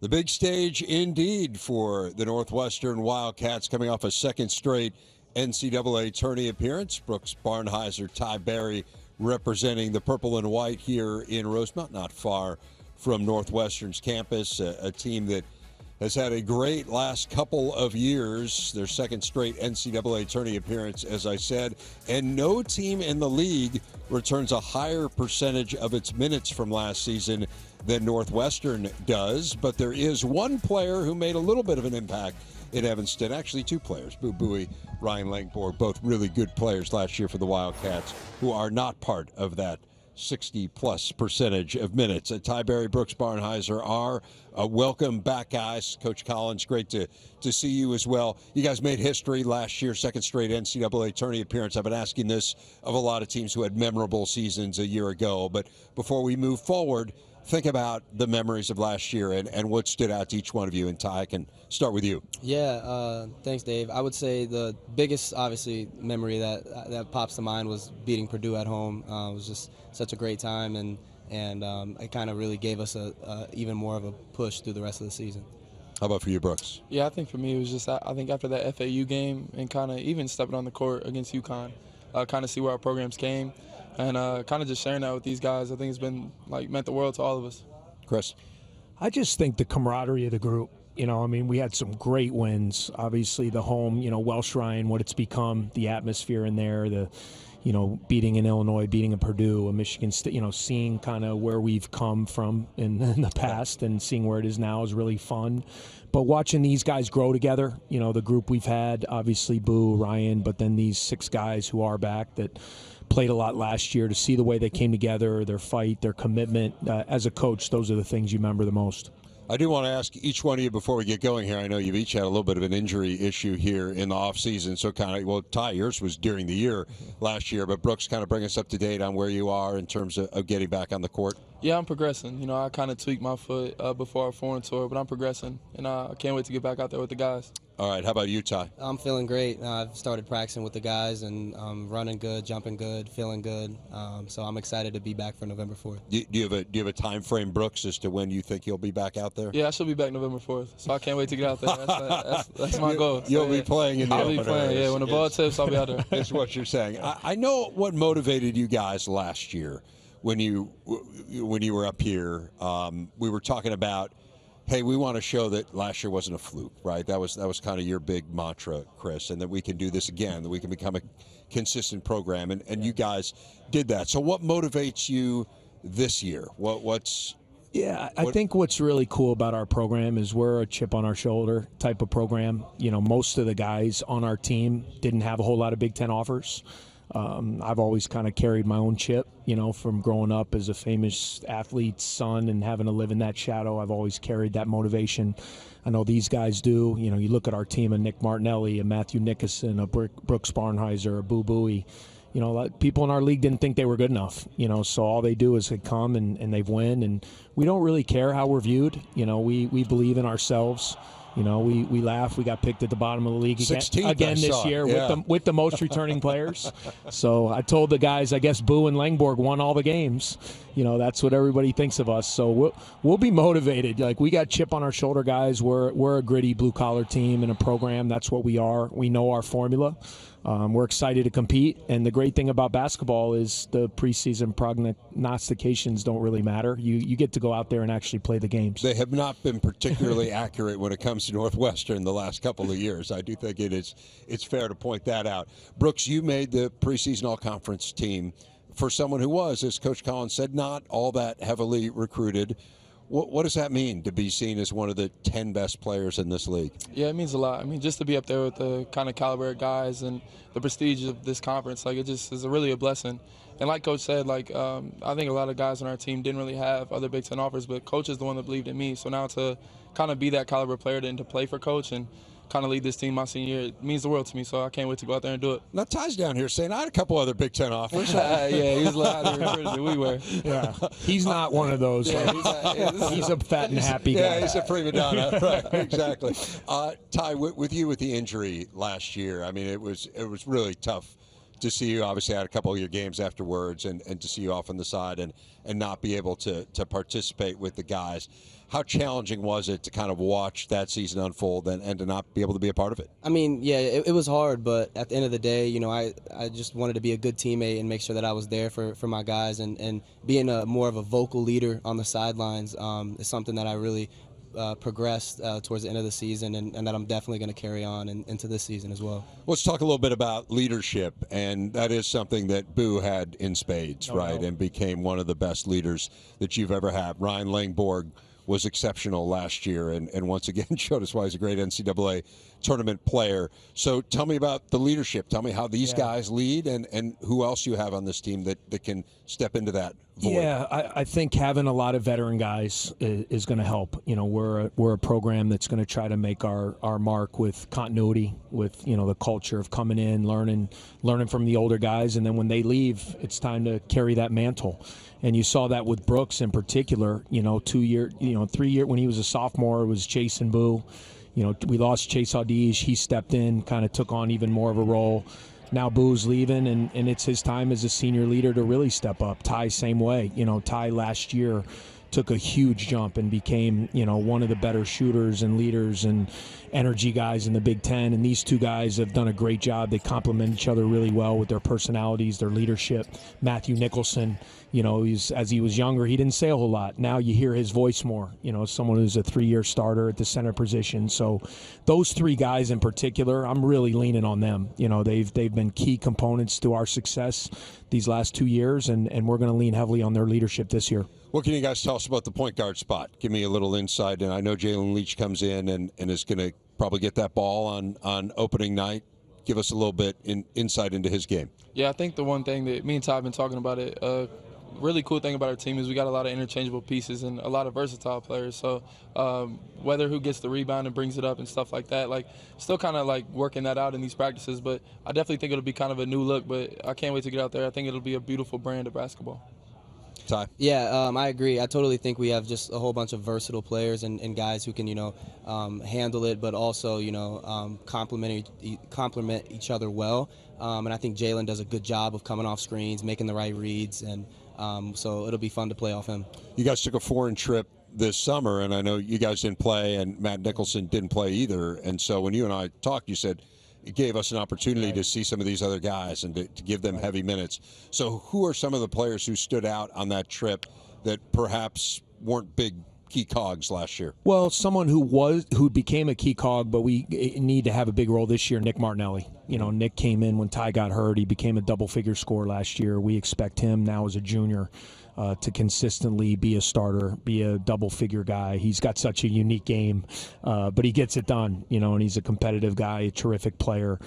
The big stage indeed for the Northwestern Wildcats, coming off a second straight NCAA tourney appearance. Brooks Barnhizer, Ty Berry representing the purple and white here in Rosemont, not far from Northwestern's campus, a team that has had a great last couple of years, their second straight NCAA tourney appearance, as I said, and no team in the league returns a higher percentage of its minutes from last season than Northwestern does. But there is one player who made a little bit of an impact in Evanston, actually two players, Boo Buie, Ryan Langborg, both really good players last year for the Wildcats, who are not part of that 60-plus percentage of minutes. Ty Berry, Brooks Barnhizer are welcome back, guys. Coach Collins, great to see you as well. You guys made history last year, second straight NCAA tourney appearance. I've been asking this of a lot of teams who had memorable seasons a year ago. But before we move forward, think about the memories of last year and what stood out to each one of you. And Ty, I can start with you. Yeah, thanks, Dave. I would say the biggest, obviously, memory that pops to mind was beating Purdue at home. It was just such a great time, and it kind of really gave us even more of a push through the rest of the season. How about for you, Brooks? Yeah, I think for me it was just, I think after that FAU game and kind of even stepping on the court against UConn, kind of see where our programs came. And kind of just sharing that with these guys, I think it's been, meant the world to all of us. Chris? I just think the camaraderie of the group. We had some great wins. Obviously, the home, Welsh Ryan, what it's become, the atmosphere in there, beating in Illinois, beating in Purdue, a Michigan State, seeing kind of where we've come from in the past and seeing where it is now is really fun. But watching these guys grow together, the group we've had, obviously Boo, Ryan, but then these six guys who are back that played a lot last year, to see the way they came together, their fight, their commitment. As a coach, those are the things you remember the most. I do want to ask each one of you before we get going here. I know you've each had a little bit of an injury issue here in the offseason. So Ty, yours was during the year last year, but Brooks, kind of bring us up to date on where you are in terms of getting back on the court. Yeah, I'm progressing. I kind of tweaked my foot before our foreign tour, but I'm progressing, and I can't wait to get back out there with the guys. All right, how about you, Ty? I'm feeling great. I've started practicing with the guys, and running good, jumping good, feeling good. So I'm excited to be back for November 4th. Do you have a time frame, Brooks, as to when you think you'll be back out there? Yeah, I should be back November 4th, so I can't wait to get out there. That's my goal. You'll be playing in the opener. I'll be playing, yeah. When the ball tips, I'll be out there. That's what you're saying. I know what motivated you guys last year when you were up here. We were talking about, hey, we want to show that last year wasn't a fluke, right? That was kind of your big mantra, Chris, and that we can do this again, that we can become a consistent program, and you guys did that. So what motivates you this year? I think what's really cool about our program is we're a chip on our shoulder type of program. Most of the guys on our team didn't have a whole lot of Big Ten offers. I've always kind of carried my own chip, from growing up as a famous athlete's son and having to live in that shadow. I've always carried that motivation. I know these guys do. You look at our team, a Nick Martinelli, a Matthew Nickerson, a Brooks Barnhizer, a Boo Buie. People in our league didn't think they were good enough, so all they do is they come and they win, and we don't really care how we're viewed. We believe in ourselves. We laugh. We got picked at the bottom of the league again this year with the most returning players. So I told the guys, I guess Boo and Langborg won all the games. That's what everybody thinks of us. So we'll be motivated. We got chip on our shoulder, guys. We're a gritty blue collar team and a program. That's what we are. We know our formula. We're excited to compete, and the great thing about basketball is the preseason prognostications don't really matter. You get to go out there and actually play the games. They have not been particularly accurate when it comes to Northwestern the last couple of years. I do think it's fair to point that out. Brooks, you made the preseason all-conference team for someone who was, as Coach Collins said, not all that heavily recruited. What does that mean to be seen as one of the 10 best players in this league? Yeah, it means a lot. Just to be up there with the kind of caliber of guys and the prestige of this conference, it just is really a blessing. And like Coach said, I think a lot of guys on our team didn't really have other Big Ten offers, but Coach is the one that believed in me. So now to kind of be that caliber player and to play for Coach and kind of lead this team my senior year, it means the world to me, so I can't wait to go out there and do it. Now, Ty's down here saying, I had a couple other Big Ten offers. Yeah, he was a lot highly recruited than we were. Yeah, he's not one of those. He's a fat and happy guy. Yeah, he's a prima donna. Right, exactly. Ty, with you with the injury last year, it was really tough to see you obviously had a couple of your games afterwards, and to see you off on the side and not be able to participate with the guys. How challenging was it to kind of watch that season unfold and to not be able to be a part of it? I mean, yeah, it was hard, but at the end of the day, you know, I just wanted to be a good teammate and make sure that I was there for my guys, and being more of a vocal leader on the sidelines is something that I really progressed towards the end of the season, and that I'm definitely going to carry on into this season as well. Let's talk a little bit about leadership, and that is something that Boo had in spades, right, and became one of the best leaders that you've ever had. Ryan Langborg was exceptional last year, and once again showed us why he's a great NCAA tournament player. So tell me about the leadership. Tell me how these guys lead, and who else you have on this team that can step into that void. Yeah, I think having a lot of veteran guys is going to help. You know, we're a program that's going to try to make our mark with continuity, with, you know, the culture of coming in, learning from the older guys, and then when they leave, it's time to carry that mantle. And you saw that with Brooks in particular. You know, 3 year when he was a sophomore, it was Chase and Boo. You know, we lost Chase Audige. He stepped in, kind of took on even more of a role. Now Boo's leaving, and it's his time as a senior leader to really step up. Ty, same way. You know, Ty last year took a huge jump and became, you know, one of the better shooters and leaders and energy guys in the Big Ten. And these two guys have done a great job. They complement each other really well with their personalities, their leadership. Matthew Nicholson, you know, as he was younger, he didn't say a whole lot. Now you hear his voice more, you know, someone who's a 3-year starter at the center position. So those three guys in particular, I'm really leaning on them. You know, they've been key components to our success these last 2 years, and we're going to lean heavily on their leadership this year. What can you guys tell us about the point guard spot? Give me a little insight. And I know Jalen Leach comes in and is going to probably get that ball on opening night. Give us a little bit insight into his game. Yeah, I think the one thing that me and Ty have been talking about it, really cool thing about our team is we got a lot of interchangeable pieces and a lot of versatile players. So whether who gets the rebound and brings it up and stuff like that, like still kind of like working that out in these practices. But I definitely think it'll be kind of a new look. But I can't wait to get out there. I think it'll be a beautiful brand of basketball. Ty? Yeah, I agree. I totally think we have just a whole bunch of versatile players and guys who can, you know, handle it, but also, you know, complement each other well. And I think Jalen does a good job of coming off screens, making the right reads, and so it'll be fun to play off him. You guys took a foreign trip this summer, and I know you guys didn't play, and Matt Nicholson didn't play either. And so when you and I talked, you said it gave us an opportunity to see some of these other guys and to give them heavy minutes. So who are some of the players who stood out on that trip that perhaps weren't big key cogs last year? Well, someone who became a key cog, but we need to have a big role this year, Nick Martinelli. You know, Nick came in when Ty got hurt. He became a double-figure scorer last year. We expect him now as a junior to consistently be a starter, be a double-figure guy. He's got such a unique game, but he gets it done, you know, and he's a competitive guy, a terrific player.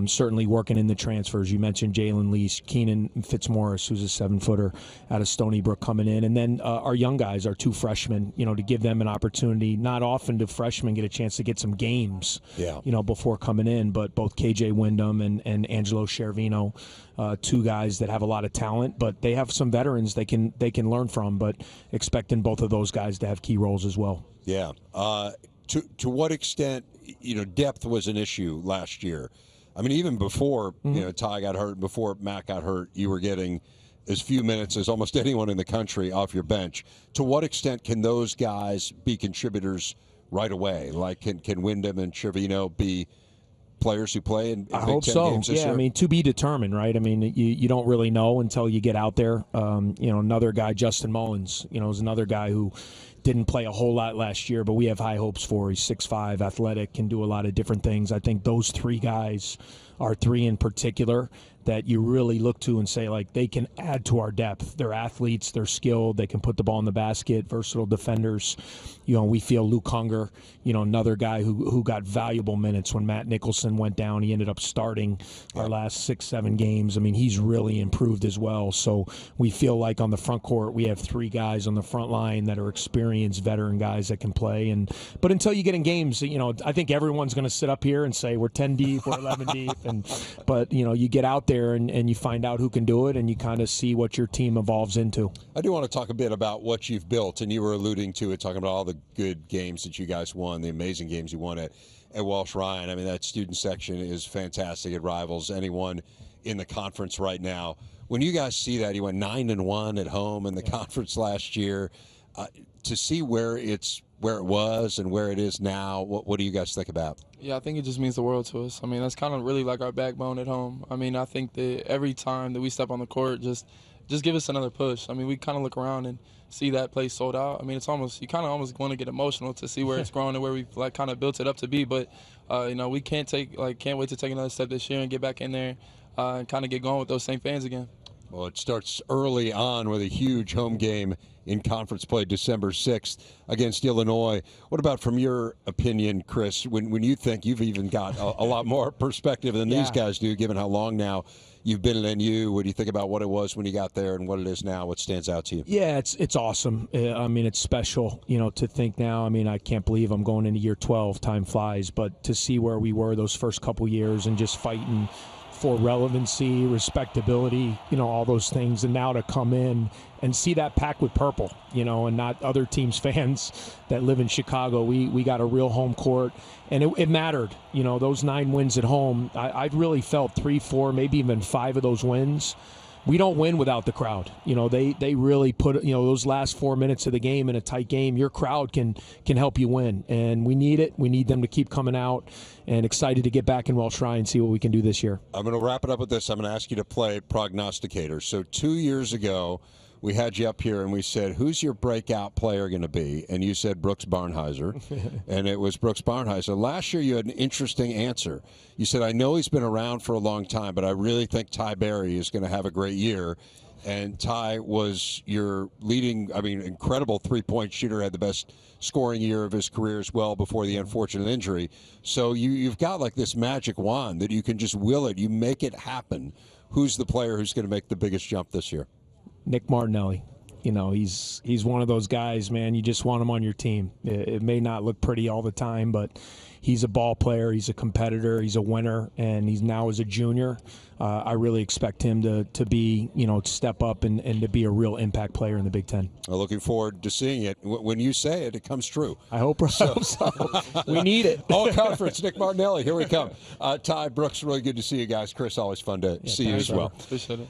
Certainly working in the transfers. You mentioned Jalen Leach, Keenan Fitzmaurice, who's a 7-footer out of Stony Brook coming in. And then our young guys, our 2 freshmen, you know, to give them an opportunity. Not often do freshmen get a chance to get some games, you know, before coming in, but both KJ Wyndham and Angelo Scervino, 2 guys that have a lot of talent, but they have some veterans they can learn from, but expecting both of those guys to have key roles as well. Yeah. To what extent, you know, depth was an issue last year? I mean, even before, you know, Ty got hurt, before Matt got hurt, you were getting as few minutes as almost anyone in the country off your bench. To what extent can those guys be contributors right away? Like, can Wyndham and Scervino be players who play in I Big hope Ten so. games this Yeah, year? I mean, to be determined, right? I mean, you don't really know until you get out there. You know, another guy, Justin Mullins, you know, is another guy who didn't play a whole lot last year, but we have high hopes for. He's 6'5", athletic, can do a lot of different things. I think those 3 guys are 3 in particular that you really look to and say, like, they can add to our depth. They're athletes, they're skilled, they can put the ball in the basket, versatile defenders. You know, we feel Luke Hunger, you know, another guy who got valuable minutes when Matt Nicholson went down. He ended up starting our last 6-7 games. I mean, he's really improved as well. So we feel like on the front court, we have 3 guys on the front line that are experienced veteran guys that can play. But until you get in games, you know, I think everyone's going to sit up here and say we're 10 deep, we're 11 deep. But, you know, you get out there and you find out who can do it, and you kind of see what your team evolves into. I do want to talk a bit about what you've built, and you were alluding to it, talking about all the good games that you guys won, the amazing games you won at Walsh Ryan. I mean, that student section is fantastic. It rivals anyone in the conference right now. When you guys see that, you went 9-1 at home in the conference last year. To see where it was and where it is now, what do you guys think about? Yeah, I think it just means the world to us. I mean, that's kind of really like our backbone at home. I mean, I think that every time that we step on the court, just give us another push. I mean, we kind of look around and see that place sold out. I mean, it's almost, you kind of almost want to get emotional to see where it's grown and where we've like kind of built it up to be. But we can't wait to take another step this year and get back in there and kind of get going with those same fans again. Well, it starts early on with a huge home game in conference play December 6th against Illinois. What about from your opinion, Chris, when you think you've even got a lot more perspective than these guys do, given how long now you've been at NU? What do you think about what it was when you got there and what it is now? What stands out to you? Yeah, it's awesome. I mean, it's special, to think now. I mean, I can't believe I'm going into year 12. Time flies. But to see where we were those first couple years and just fighting for relevancy, respectability, all those things, and now to come in and see that packed with purple, and not other teams' fans that live in Chicago. We got a real home court, and it mattered. Those 9 wins at home, I really felt 3, 4, maybe even 5 of those wins. We don't win without the crowd. They really put those last 4 minutes of the game in a tight game. Your crowd can help you win, and we need it. We need them to keep coming out, and excited to get back in Welsh Ryan and see what we can do this year. I'm going to wrap it up with this. I'm going to ask you to play prognosticator. So 2 years ago, we had you up here and we said, who's your breakout player going to be? And you said Brooks Barnhizer, and it was Brooks Barnhizer. Last year you had an interesting answer. You said, I know he's been around for a long time, but I really think Ty Berry is going to have a great year. And Ty was your leading, incredible three-point shooter, had the best scoring year of his career as well before the unfortunate injury. So you've got like this magic wand that you can just will it. You make it happen. Who's the player who's going to make the biggest jump this year? Nick Martinelli. He's one of those guys, man. You just want him on your team. It may not look pretty all the time, but he's a ball player. He's a competitor. He's a winner, and he's now as a junior. I really expect him to be, to step up and to be a real impact player in the Big Ten. I'm looking forward to seeing it. When you say it, it comes true. I hope so. We need it. All conference, Nick Martinelli. Here we come. Ty, Brooks, really good to see you guys. Chris, always fun to see you as well. Appreciate it.